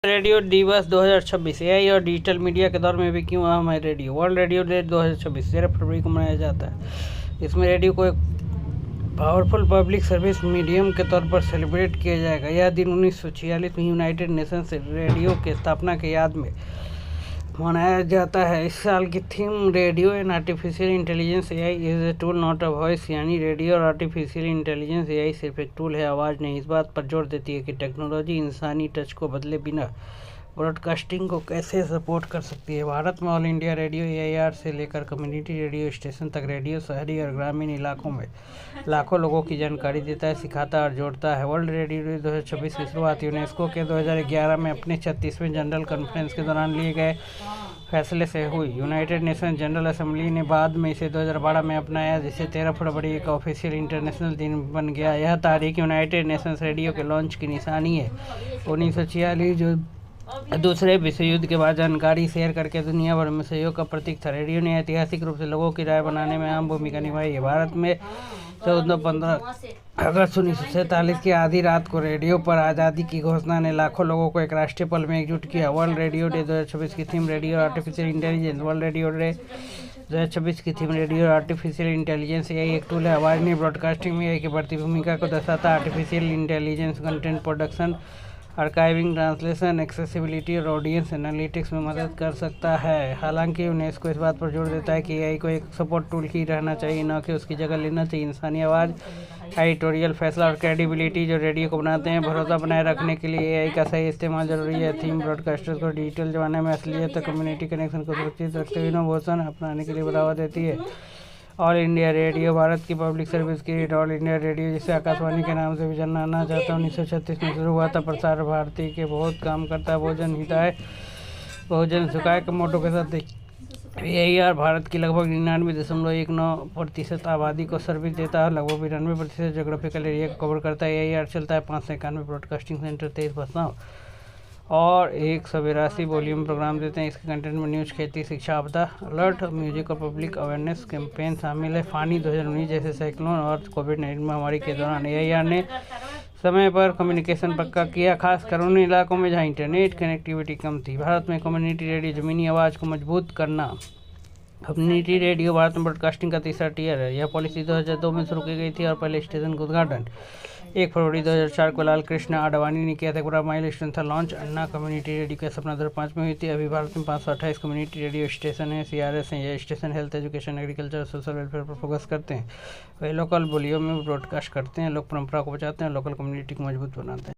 Radio दिवस 2026 AI और digital media के दौर में भी क्यों अहम है रेडियो। वर्ल्ड रेडियो डे 2026 13 फरवरी को मनाया जाता है। इसमें रेडियो को एक पावरफुल पब्लिक सर्विस मीडियम के तौर पर सेलिब्रेट किया जाएगा। यह दिन 1946 में यूनाइटेड नेशंस रेडियो की स्थापना के याद में मनाया जाता है। इस साल की theme radio and artificial intelligence AI is a tool not a voice, यानी रेडियो और आर्टिफिशियल इंटेलिजेंस एआई सिर्फ एक टूल है, आवाज़ नहीं। इस बात पर जोर देती है कि टेक्नोलॉजी इंसानी टच को बदले बिना ब्रॉडकास्टिंग को कैसे सपोर्ट कर सकती है। भारत में ऑल इंडिया रेडियो एआईआर से लेकर कम्युनिटी रेडियो स्टेशन तक रेडियो शहरी और ग्रामीण इलाकों में लाखों लोगों की जानकारी देता है, सिखाता और जोड़ता है। वर्ल्ड रेडियो डे 2026 की शुरुआत यूनेस्को के 2011 में अपने 36वें जनरल कॉन्फ्रेंस के दौरान लिए गए फैसले से हुई। यूनाइटेड नेशन जनरल असेंबली ने बाद में इसे 2012 में अपनाया, जिससे 13 फरवरी एक ऑफिशियल इंटरनेशनल दिन बन गया। यह तारीख यूनाइटेड नेशंस रेडियो के लॉन्च की निशानी है। 1946 जो दूसरे विश्व युद्ध के बाद जानकारी शेयर करके दुनिया भर में सहयोग का प्रतीक था। रेडियो ने ऐतिहासिक रूप से लोगों की राय बनाने में अहम भूमिका निभाई है। भारत में 14-15 अगस्त 1947 की आधी रात को रेडियो पर आज़ादी की घोषणा ने लाखों लोगों को एक राष्ट्रीय पल में एकजुट किया। वर्ल्ड रेडियो डे 2026 की theme radio artificial intelligence. World radio day 2026 की theme radio artificial intelligence AI एक टूल है, आवाज़ नहीं। ब्रॉडकास्टिंग में एआई की बढ़ती भूमिका को दर्शाता है। Artificial intelligence content production, archiving, translation, accessibility और ऑडियंस एनालिटिक्स में मदद कर सकता है। हालांकि यूनेस्को इस बात पर जोर देता है कि एआई को एक सपोर्ट टूल ही रहना चाहिए, न कि उसकी जगह लेना चाहिए। इंसानी आवाज़, एडिटोरियल फैसला और क्रेडिबिलिटी जो रेडियो को बनाते हैं, भरोसा बनाए रखने के लिए एआई का सही इस्तेमाल जरूरी है। थीम ब्रॉडकास्टर्स को डिजिटल ज़माने में असलियत और कम्युनिटी कनेक्शन को सुरक्षित रखते हुए इनोवेशन अपनाने के लिए बढ़ावा देती है। ऑल इंडिया रेडियो भारत की पब्लिक सर्विस की ऑल इंडिया रेडियो, जिसे आकाशवाणी के नाम से भी जाना जाता है, 1936 में शुरू हुआ था। प्रसार भारती के बहुत काम करता है। भोजन हिताय बहुजन सुखाय के मोटो के साथ एआईआर भारत की लगभग 99.19% आबादी को सर्विस देता है। लगभग 92% जोग्राफिकल एरिया को कवर करता है। एआईआर चलता है 591 ब्रॉडकास्टिंग सेंटर, 23 भाषाओं और 182 वॉल्यूम प्रोग्राम देते हैं। इसके कंटेंट में न्यूज़, खेती, शिक्षा, आपदा अलर्ट, म्यूजिक और पब्लिक अवेयरनेस कैंपेन शामिल है। फानी 2019 जैसे साइक्लोन और कोविड-19 महामारी के दौरान एआईआर ने समय पर कम्युनिकेशन पक्का किया, खासकर उन इलाकों में जहां इंटरनेट कनेक्टिविटी कम थी। भारत में कम्युनिटी रेडियो ज़मीनी आवाज़ को मजबूत करना। कम्युनिटी रेडियो भारत में ब्रॉडकास्टिंग का तीसरा टियर है। यह पॉलिसी 2002 में शुरू की गई थी और पहले स्टेशन का उद्घाटन 1 फरवरी 2004 को लाल कृष्ण आडवाणी ने किया था। बड़ा माइलस्टोन था। लॉन्च अन्ना कम्युनिटी रेडियो की स्थापना 2005 में हुई थी। अभी भारत में 528 कम्युनिटी रेडियो स्टेशन हैं, सीआरएस हैं। यह स्टेशन हेल्थ, एजुकेशन, एग्रीकल्चर और सोशल वेलफेयर पर फोकस करते हैं। वे लोकल बोलियों में ब्रॉडकास्ट करते हैं, लोक परंपरा को बचाते हैं और लोकल कम्युनिटी को मजबूत बनाते हैं।